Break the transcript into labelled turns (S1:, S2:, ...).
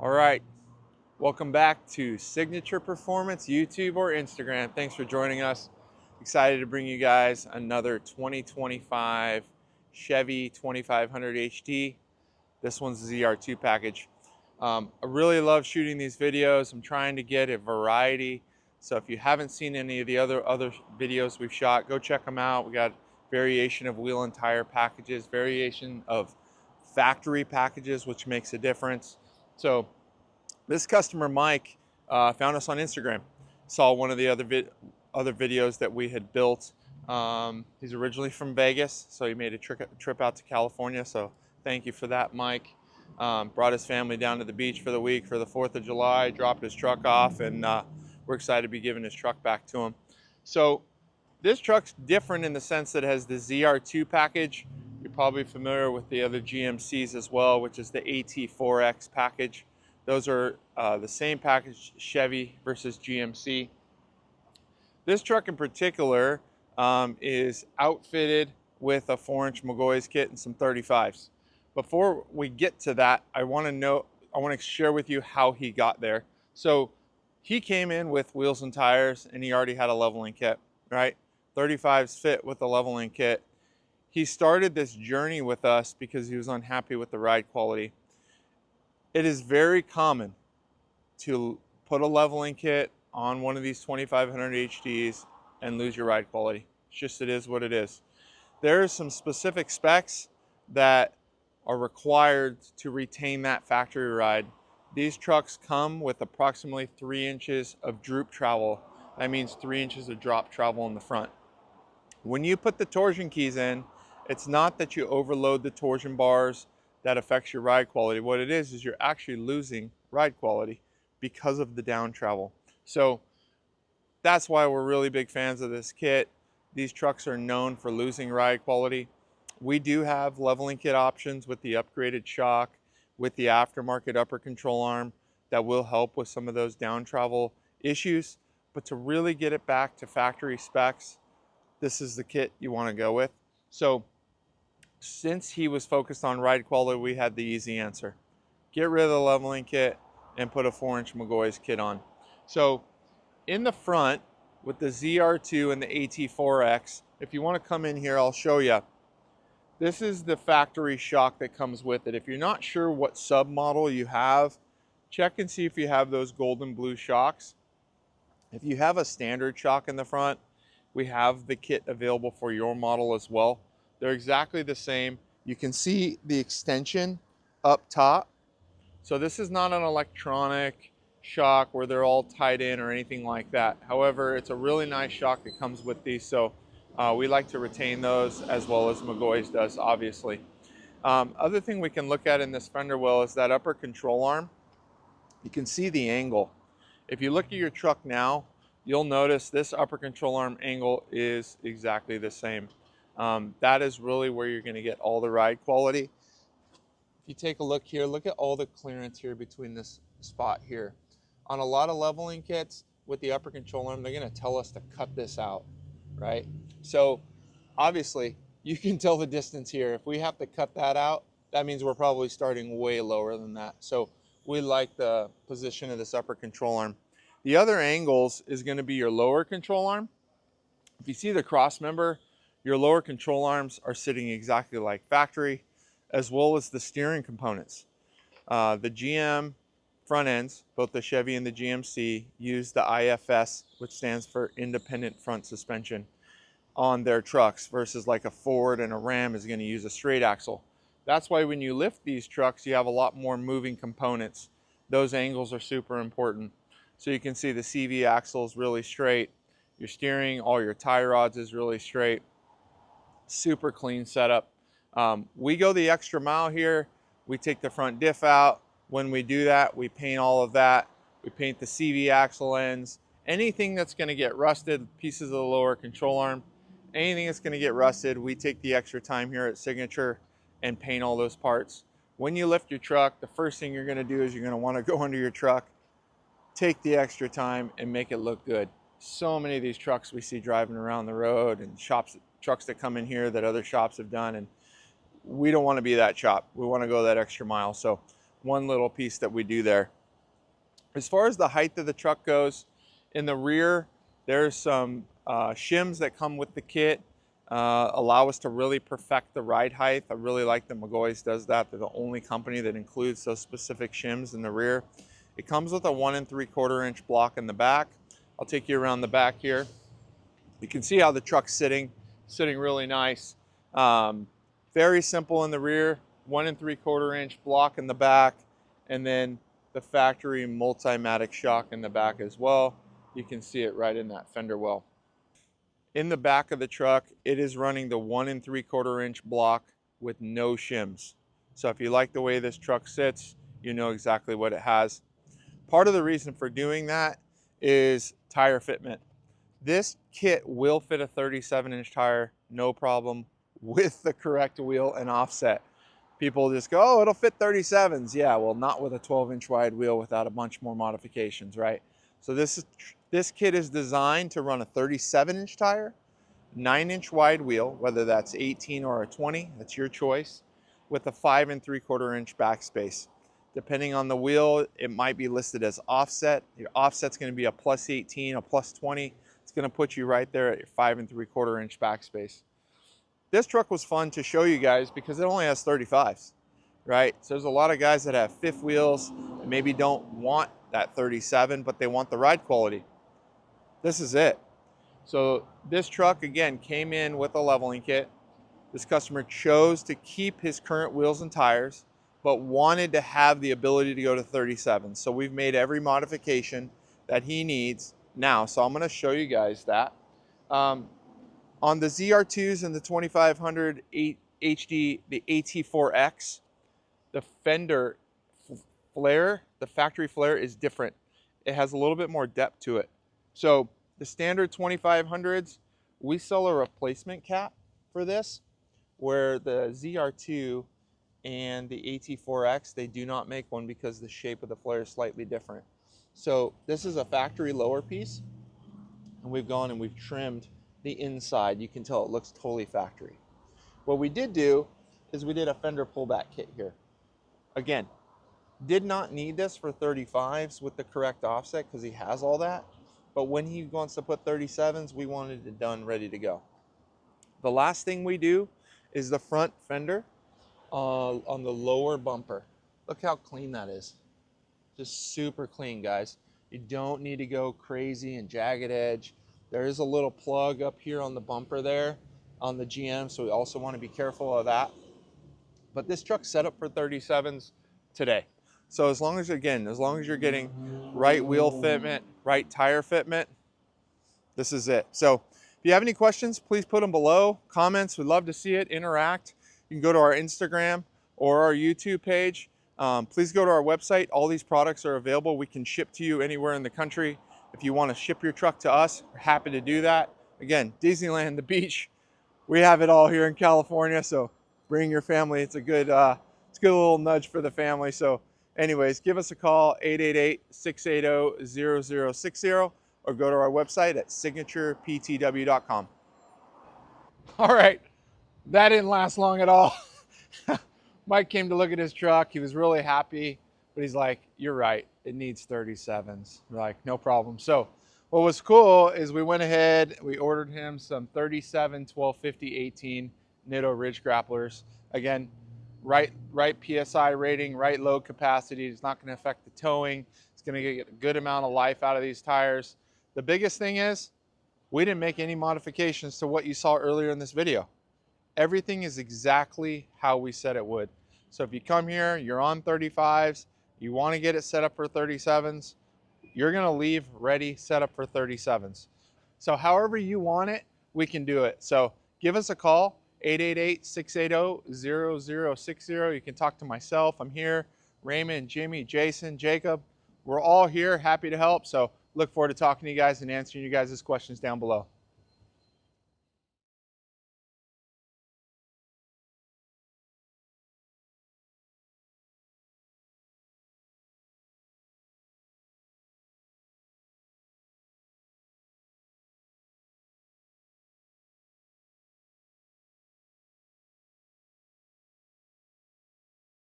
S1: All right, welcome back to Signature Performance, YouTube or Instagram. Thanks for joining us. Excited to bring you guys another 2025 Chevy 2500HD. This one's the ZR2 package. I really love shooting these videos. I'm trying to get a variety. So if you haven't seen any of the other videos we've shot, go check them out. We got variation of wheel and tire packages, variation of factory packages, which makes a difference. So this customer, Mike, found us on Instagram, saw one of the other videos that we had built. He's originally from Vegas, so he made a trip out to California. So thank you for that, Mike. Brought his family down to the beach for the week for the 4th of July, dropped his truck off, and we're excited to be giving his truck back to him. So this truck's different in the sense that it has the ZR2 package. You're probably familiar with the other GMCs as well, which is the AT4X package. Those are the same package, Chevy versus GMC. This truck in particular is outfitted with a 4-inch McGaughys kit and some 35s. Before we get to that, I want to share with you how he got there. So he came in with wheels and tires, and he already had a leveling kit, right? 35s fit with the leveling kit. He started this journey with us because he was unhappy with the ride quality. It is very common to put a leveling kit on one of these 2500 HDs and lose your ride quality. It's just, it is what it is. There are some specific specs that are required to retain that factory ride. These trucks come with approximately 3 inches of droop travel. That means 3 inches of drop travel in the front. When you put the torsion keys in, it's not that you overload the torsion bars that affects your ride quality. What it is you're actually losing ride quality because of the down travel. So that's why we're really big fans of this kit. These trucks are known for losing ride quality. We do have leveling kit options with the upgraded shock, with the aftermarket upper control arm that will help with some of those down travel issues. But to really get it back to factory specs, this is the kit you want to go with. So since he was focused on ride quality, we had the easy answer. Get rid of the leveling kit and put a 4-inch McGaughys kit on. So in the front with the ZR2 and the AT4X, if you want to come in here, I'll show you. This is the factory shock that comes with it. If you're not sure what submodel you have, check and see if you have those golden blue shocks. If you have a standard shock in the front, we have the kit available for your model as well. They're exactly the same. You can see the extension up top. So this is not an electronic shock where they're all tied in or anything like that. However, it's a really nice shock that comes with these. So we like to retain those as well as McGaughys does, obviously. Other thing we can look at in this fender well is that upper control arm. You can see the angle. If you look at your truck now, you'll notice this upper control arm angle is exactly the same. That is really where you're going to get all the ride quality. If you take a look here, look at all the clearance here between this spot here. On a lot of leveling kits with the upper control arm, they're going to tell us to cut this out, right? So obviously you can tell the distance here. If we have to cut that out, that means we're probably starting way lower than that. So we like the position of this upper control arm. The other angles is going to be your lower control arm. If you see the cross member, your lower control arms are sitting exactly like factory, as well as the steering components. The GM front ends, both the Chevy and the GMC, use the IFS, which stands for independent front suspension, on their trucks, versus like a Ford and a Ram is going to use a straight axle. That's why when you lift these trucks, you have a lot more moving components. Those angles are super important. So you can see the CV axle is really straight. Your steering, all your tie rods is really straight. Super clean setup. We go the extra mile here. We take the front diff out. When we do that, we paint all of that. We paint the CV axle ends. Anything that's going to get rusted, pieces of the lower control arm, anything that's going to get rusted, we take the extra time here at Signature and paint all those parts. When you lift your truck, the first thing you're going to do is you're going to want to go under your truck, take the extra time, and make it look good. So many of these trucks we see driving around the road, and trucks that come in here that other shops have done, and we don't want to be that shop. We want to go that extra mile. So one little piece that we do there. As far as the height of the truck goes, in the rear, there's some shims that come with the kit, allow us to really perfect the ride height. I really like that McGaughys does that. They're the only company that includes those specific shims in the rear. It comes with a 1 3/4 inch block in the back. I'll take you around the back here. You can see how the truck's sitting really nice. Very simple in the rear, 1 3/4 inch block in the back, and then the factory Multimatic shock in the back as well. You can see it right in that fender well. In the back of the truck, it is running the 1 3/4 inch block with no shims. So if you like the way this truck sits, you know exactly what it has. Part of the reason for doing that is tire fitment. This kit will fit a 37-inch tire, no problem, with the correct wheel and offset. People just go, oh, it'll fit 37s. Yeah, well, not with a 12-inch wide wheel without a bunch more modifications, right? So this kit is designed to run a 37-inch tire, 9-inch wide wheel, whether that's 18 or a 20, that's your choice, with a 5 3/4 inch backspace. Depending on the wheel, it might be listed as offset. Your offset's going to be a +18, a +20. It's going to put you right there at your 5 3/4 inch backspace. This truck was fun to show you guys because it only has 35s, right? So there's a lot of guys that have fifth wheels and maybe don't want that 37, but they want the ride quality. This is it. So this truck, again, came in with a leveling kit. This customer chose to keep his current wheels and tires, but wanted to have the ability to go to 37. So we've made every modification that he needs now. So I'm going to show you guys that. On the ZR2s and the 2500 HD, the AT4X, the fender flare, the factory flare is different. It has a little bit more depth to it. So the standard 2500s, we sell a replacement cap for this, where the ZR2 and the AT4X, they do not make one because the shape of the flare is slightly different. So this is a factory lower piece, and we've gone and we've trimmed the inside. You can tell it looks totally factory. What we did do is we did a fender pullback kit here. Again, did not need this for 35s with the correct offset because he has all that. But when he wants to put 37s, we wanted it done, ready to go. The last thing we do is the front fender on the lower bumper. Look how clean that is. Just super clean, guys. You don't need to go crazy and jagged edge. There is a little plug up here on the bumper there on the GM, so we also want to be careful of that. But this truck's set up for 37s today. So as long as you're getting right wheel fitment, right tire fitment, this is it. So if you have any questions, please put them below. Comments, we'd love to see it, interact. You can go to our Instagram or our YouTube page. Please go to our website. All these products are available. We can ship to you anywhere in the country. If you want to ship your truck to us, we're happy to do that. Again, Disneyland, the beach, we have it all here in California. So bring your family. It's a good little nudge for the family. So anyways, give us a call, 888-680-0060, or go to our website at signatureptw.com. All right, that didn't last long at all. Mike came to look at his truck. He was really happy, but he's like, you're right, it needs 37s. We're like, no problem. So what was cool is we went ahead, we ordered him some 37 1250 18 Nitto Ridge Grapplers. Again, right PSI rating, right load capacity. It's not going to affect the towing. It's going to get a good amount of life out of these tires. The biggest thing is we didn't make any modifications to what you saw earlier in this video. Everything is exactly how we said it would. So if you come here, you're on 35s, you want to get it set up for 37s, you're going to leave ready, set up for 37s. So however you want it, we can do it. So give us a call, 888-680-0060. You can talk to myself. I'm here. Raymond, Jimmy, Jason, Jacob. We're all here, happy to help. So look forward to talking to you guys and answering you guys' questions down below.